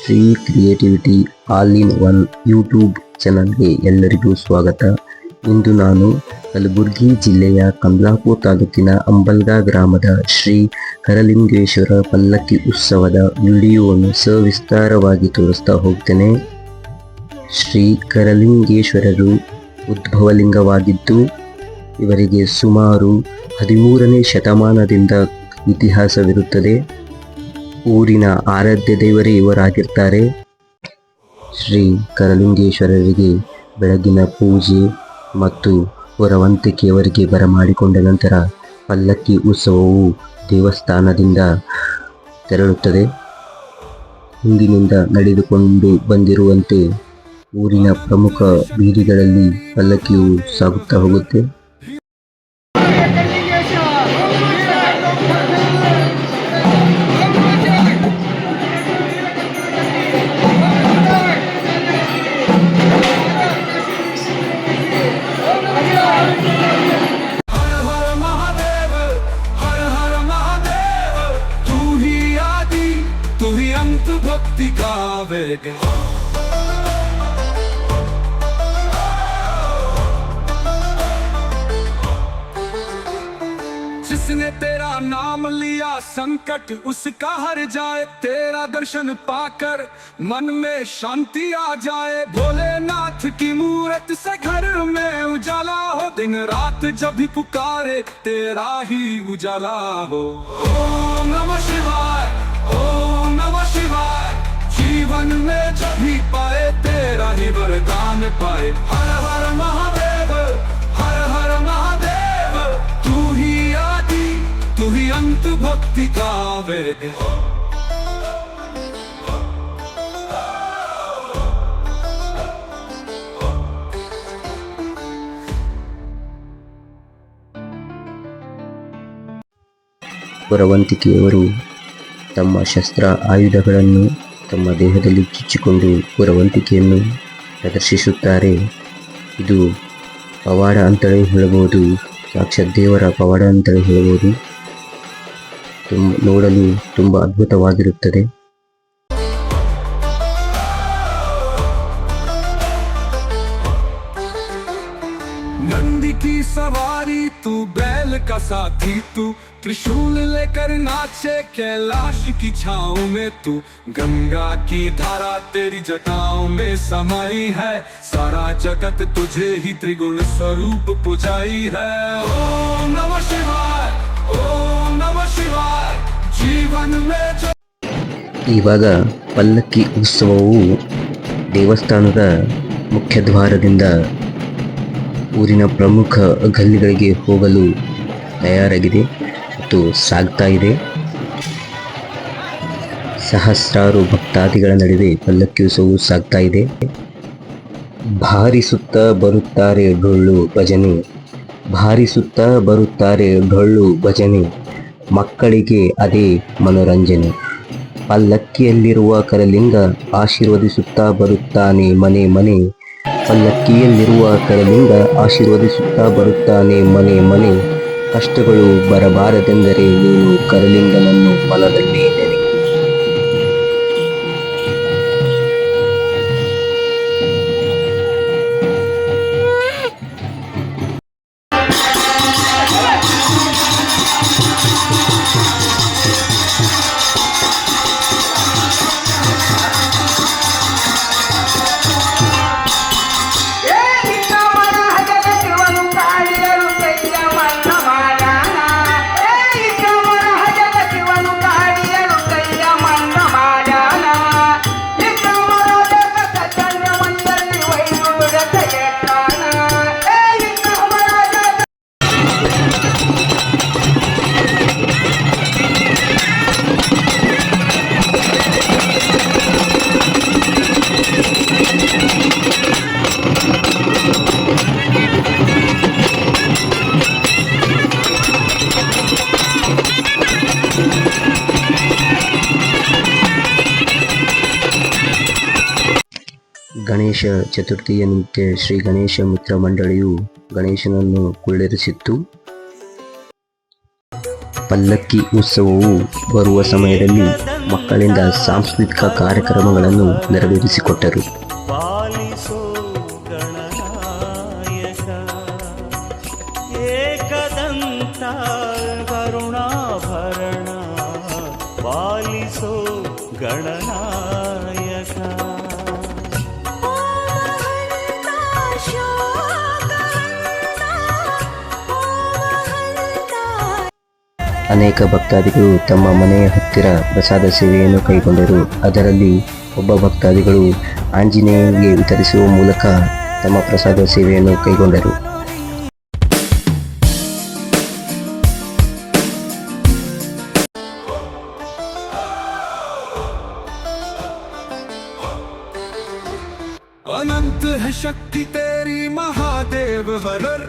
Shri creativity all in one YouTube ಚಾನಲ್ಗೆ ಎಲ್ಲರಿಗೂ ಸ್ವಾಗತ. ಇಂದು ನಾನು ಕಲಬುರಗಿ ಜಿಲ್ಲೆಯ ಕಮಲಾಪುರ ತಾಲೂಕಿನ ಅಂಬಲ್ಗಾ ಗ್ರಾಮದ ಶ್ರೀ ಕರಲಿಂಗೇಶ್ವರ ಪಲ್ಲಕ್ಕಿ ಉತ್ಸವದ ವಿಡಿಯೋವನ್ನು ಸವಿಸ್ತಾರವಾಗಿ ತೋರಿಸ್ತಾ ಹೋಗ್ತೇನೆ. ಶ್ರೀ ಕರಲಿಂಗೇಶ್ವರರು ಉದ್ಭವಲಿಂಗವಾಗಿದ್ದು ಇವರಿಗೆ ಸುಮಾರು 13ನೇ ಶತಮಾನದಿಂದ ಇತಿಹಾಸವಿರುತ್ತದೆ. ಊರಿನ ಆರಾಧ್ಯ ದೇವರೇ ಇವರಾಗಿರ್ತಾರೆ. ಶ್ರೀ ಕರಲಿಂಗೇಶ್ವರರಿಗೆ ಬೆಳಗಿನ ಪೂಜೆ ಮತ್ತು ಹೊರವಂತಿಕೆಯವರಿಗೆ ಬರಮಾಡಿಕೊಂಡ ನಂತರ ಪಲ್ಲಕ್ಕಿ ಉತ್ಸವವು ದೇವಸ್ಥಾನದಿಂದ ತೆರಳುತ್ತದೆ. ಹಿಂದಿನಿಂದ ನಡೆದುಕೊಂಡು ಬಂದಿರುವಂತೆ ಊರಿನ ಪ್ರಮುಖ ಬೀದಿಗಳಲ್ಲಿ ಪಲ್ಲಕ್ಕಿಯು ಸಾಗುತ್ತಾ ಹೋಗುತ್ತೆ. भक्ति का वेग जिसने तेरा नाम लिया संकट उसका हर जाए, तेरा दर्शन पाकर मन में शांति आ जाए। भोलेनाथ की मूरत से घर में उजाला हो, दिन रात जब भी पुकारे तेरा ही उजाला हो। ओम नमः शिवाय, ओम नमः शिवाय। जीवन में जब भी पाए तेरा ही वरदान पाए। हर हर महादेव, हर हर महादेव। तू ही आदि, तू ही अंत, भक्ति का वेग। ಹೊರವಂತಿಕೆಯವರು ತಮ್ಮ ಶಸ್ತ್ರ ಆಯುಧಗಳನ್ನು ತಮ್ಮ ದೇಹದಲ್ಲಿ ಚುಚ್ಚಿಕೊಂಡು ಹೊರವಂತಿಕೆಯನ್ನು ಪ್ರದರ್ಶಿಸುತ್ತಾರೆ. ಇದು ಪವಾಡ ಅಂತಲೇ ಹೇಳಬಹುದು, ಸಾಕ್ಷಾತ್ ದೇವರ ಪವಾಡ ಅಂತಲೇ ಹೇಳಬಹುದು. ನೋಡಲು ತುಂಬ ಅದ್ಭುತವಾಗಿರುತ್ತದೆ. नंदी की सवारी तू, बैल का साथी तू, त्रिशूल लेकर नाचे कैलाश की छाँव में तू। गंगा की धारा तेरी जटाओं में समाई है, सारा जगत तुझे ही त्रिगुण स्वरूप पुजाई है। ओम नमः शिवाय, ओम नमः शिवाय। जीवन में जो ಇವಾಗ ಪಲ್ಲಕ್ಕಿ ಉತ್ಸವವು ದೇವಸ್ಥಾನದ ಮುಖ್ಯ ದ್ವಾರದಿಂದ ಊರಿನ ಪ್ರಮುಖ ಗಲ್ಲಿಗಳಿಗೆ ಹೋಗಲು ತಯಾರಾಗಿದೆ ಮತ್ತು ಸಾಗ್ತಾ ಇದೆ. ಸಹಸ್ರಾರು ಭಕ್ತಾದಿಗಳ ನಡುವೆ ಪಲ್ಲಕ್ಕಿ ಉತ್ಸವವು ಸಾಗ್ತಾ ಇದೆ. ಭಾರಿಸುತ್ತಾ ಬರುತ್ತಾರೆ ಡೊಳ್ಳು ಭಜನೆ, ಭಾರಿಸುತ್ತಾ ಬರುತ್ತಾರೆ ಡೊಳ್ಳು ಭಜನೆ, ಮಕ್ಕಳಿಗೆ ಅದೇ ಮನೋರಂಜನೆ. ಪಲ್ಲಕ್ಕಿಯಲ್ಲಿರುವ ಕರಲಿಂಗ ಆಶೀರ್ವದಿಸುತ್ತಾ ಬರುತ್ತಾನೆ ಮನೆ ಮನೆ. ಪಲ್ಲಕ್ಕಿಯಲ್ಲಿರುವ ಕರಲಿಂಗ ಆಶೀರ್ವದಿಸುತ್ತಾ ಬರುತ್ತಾನೆ ಮನೆ ಮನೆ. ಕಷ್ಟಗಳು ಬರಬಾರದೆಂದರೆ ನೀನು ಕರಲಿಂಗನನ್ನು ಮನದಲ್ಲಿ ನೆನೆ. ಗಣೇಶ ಚತುರ್ಥಿಯ ನಿಮಿತ್ತ ಶ್ರೀ ಗಣೇಶ ಮಿತ್ರ ಮಂಡಳಿಯು ಗಣೇಶನನ್ನು ಕುಳ್ಳಿರಿಸಿತ್ತು. ಪಲ್ಲಕ್ಕಿ ಉತ್ಸವವು ಬರುವ ಸಮಯದಲ್ಲಿ ಮಕ್ಕಳಿಂದ ಸಾಂಸ್ಕೃತಿಕ ಕಾರ್ಯಕ್ರಮಗಳನ್ನು ನೆರವೇರಿಸಿಕೊಟ್ಟರು. ಪಾಲಿಸೋ ಗಣನಾಯಕ ಏಕದಂತ ಕರುಣಾಭರಣ ಪಾಲಿಸೋ ಗಣನಾಯಕ. ಅನೇಕ ಭಕ್ತಾದಿಗಳು ತಮ್ಮ ಮನೆಯ ಹತ್ತಿರ ಪ್ರಸಾದ ಸೇವೆಯನ್ನು ಕೈಗೊಂಡರು. ಅದರಲ್ಲಿ ಒಬ್ಬ ಭಕ್ತಾದಿಗಳು ಆಂಜನೇಯನಿಗೆ ವಿತರಿಸುವ ಮೂಲಕ ತಮ್ಮ ಪ್ರಸಾದ ಸೇವೆಯನ್ನು ಕೈಗೊಂಡರು. अनंत है शक्ति तेरी महादेव हरर,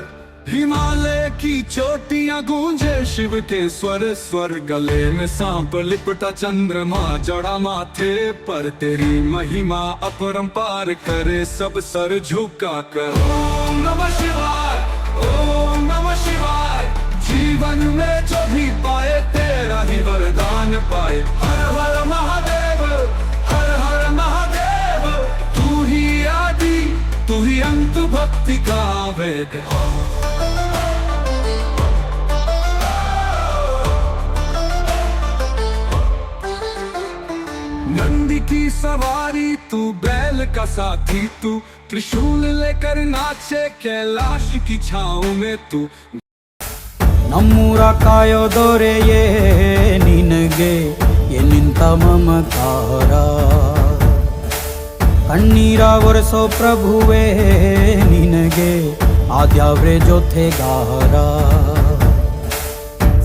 हिमालय की चोटियां गूंजे शिव के स्वर स्वर, गले में सांप लिपटा चंद्रमा जड़ा माथे पर, तेरी महिमा अपरंपार करे सब सर झुका कर. ओम नमः शिवाय, ओम नमः शिवाय. जीवन में जो भी पाए तेरा ही वरदान पाए. हर हर महादेव, हर हर महादेव. तू ही आदि, तू ही अंत, भक्ति का वेद. नंदी की सवारी तू, बैल का साथी तू, त्रिशूल लेकर नाचे कैलाश की छाँव में तू. ನಮ್ಮೂರ ಕಾಯೋ ದೊರೆಯೇ ನಿನಗೆ ಎನ್ನಿಂತ ಮಮಕಾರ, ಕಣ್ಣೀರ ಒರೆಸೋ ಪ್ರಭುವೇ ನಿನಗೆ ಆದ್ಯಾವ್ರೆ ಜೊತೆಗಾರ.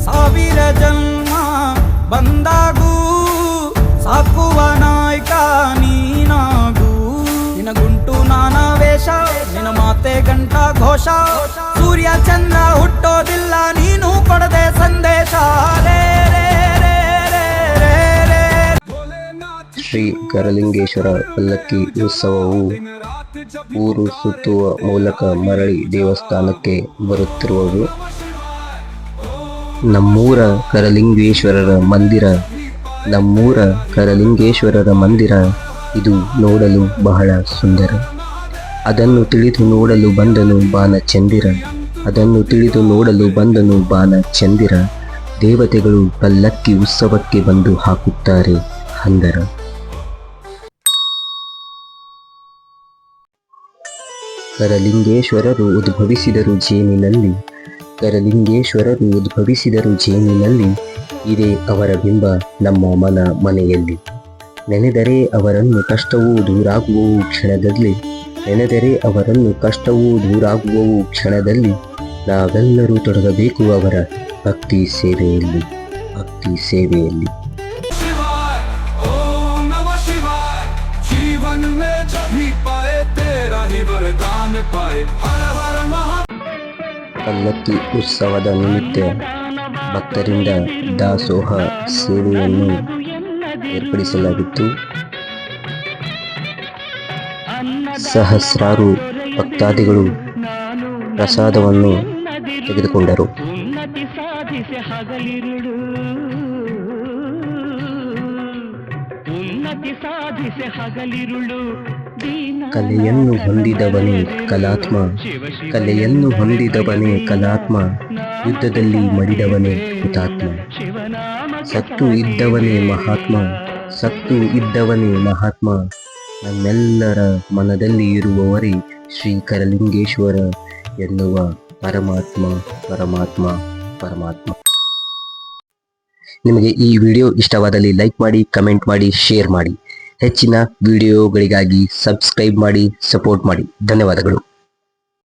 ಸಾವಿರ ಜನ್ಮ ಬಂದಾಗೂ ಸಾಕುವ ನಾಯಕ ನೀನಾಗೂ, ನಿನಗುಂಟು ನಾನಾ ವೇಷ ನಿನ್ನ ಮಾತೆ ಗಂಟ ಘೋಷ, ಸೂರ್ಯ ಚಂದ್ರ ಹುಟ್ಟೋದಿಲ್ಲ ನೀನು ಕೊಡದೆ ಸಂದೇಶ. ರೇ ರೇ ರೇ ರೇ ರೇ ರೇ. ಶ್ರೀ ಕರಲಿಂಗೇಶ್ವರ ಪಲ್ಲಕ್ಕಿ ಉತ್ಸವವು ಊರು ಸುತ್ತುವ ಮೂಲಕ ಮರಳಿ ದೇವಸ್ಥಾನಕ್ಕೆ ಬರುತ್ತಿರುವುದು. ನಮ್ಮೂರ ಕರಲಿಂಗೇಶ್ವರರ ಮಂದಿರ, ನಮ್ಮೂರ ಕರಲಿಂಗೇಶ್ವರರ ಮಂದಿರ ಇದು ನೋಡಲು ಬಹಳ ಸುಂದರ. ಅದನ್ನು ತಿಳಿದು ನೋಡಲು ಬಂದನು ಬಾನಚಂದಿರ, ಅದನ್ನು ತಿಳಿದು ನೋಡಲು ಬಂದನು ಬಾನಚಂದಿರ. ದೇವತೆಗಳು ಪಲ್ಲಕ್ಕಿ ಉತ್ಸವಕ್ಕೆ ಬಂದು ಹಾಕುತ್ತಾರೆ ಹಂದರ. ಕರಲಿಂಗೇಶ್ವರರು ಉದ್ಭವಿಸಿದರು ಜೇನಿನಲ್ಲಿ, ಕರಲಿಂಗೇಶ್ವರರು ಉದ್ಭವಿಸಿದರು ಜೇನಿನಲ್ಲಿ, ಇದೇ ಅವರ ಬಿಂಬ ನಮ್ಮ ಮನ ಮನೆಯಲ್ಲಿ. ನೆನೆದರೆ ಅವರನ್ನು ಕಷ್ಟವೂ ದೂರಾಗುವವು ಕ್ಷಣದಲ್ಲಿ, ನೆನೆದರೆ ಅವರನ್ನು ಕಷ್ಟವೂ ದೂರಾಗುವವು ಕ್ಷಣದಲ್ಲಿ. ನಾವೆಲ್ಲರೂ ತೊಡಗಬೇಕು ಅವರ ಭಕ್ತಿ ಸೇವೆಯಲ್ಲಿ, ಭಕ್ತಿ ಸೇವೆಯಲ್ಲಿ. ಪಲ್ಲಕ್ಕಿ ಉತ್ಸವದ ನಿಮಿತ್ತ ಭಕ್ತರಿಂದ ದಾಸೋಹ ಸೇವೆಯನ್ನು ಏರ್ಪಡಿಸಲಾಗಿತ್ತು. ಸಹಸ್ರಾರು ಭಕ್ತಾದಿಗಳು ಪ್ರಸಾದವನ್ನು ತೆಗೆದುಕೊಂಡರು. ಕಲೆಯನ್ನು ಹೊಂದಿದವನೇ ಕಲಾತ್ಮ, ಕಲೆಯನ್ನು ಹೊಂದಿದವನೇ ಕಲಾತ್ಮ, ಯುದ್ಧದಲ್ಲಿ ಮಡಿದವನೇ ಹುತಾತ್ಮ. ಸತ್ತು ಇದ್ದವನೇ ಮಹಾತ್ಮ, ಸತ್ತು ಇದ್ದವನೇ ಮಹಾತ್ಮ. ನಮ್ಮೆಲ್ಲರ ಮನದಲ್ಲಿ ಇರುವವರೇ ಶ್ರೀ ಕರಲಿಂಗೇಶ್ವರ ಎನ್ನುವ ಪರಮಾತ್ಮ, ಪರಮಾತ್ಮ, ಪರಮಾತ್ಮ. ನಿಮಗೆ ಈ ವಿಡಿಯೋ ಇಷ್ಟವಾದಲ್ಲಿ ಲೈಕ್ ಮಾಡಿ, ಕಮೆಂಟ್ ಮಾಡಿ, ಶೇರ್ ಮಾಡಿ. ಹೆಚ್ಚಿನ ವಿಡಿಯೋಗಳಿಗಾಗಿ ಸಬ್ಸ್ಕ್ರೈಬ್ ಮಾಡಿ, ಸಪೋರ್ಟ್ ಮಾಡಿ. ಧನ್ಯವಾದಗಳು.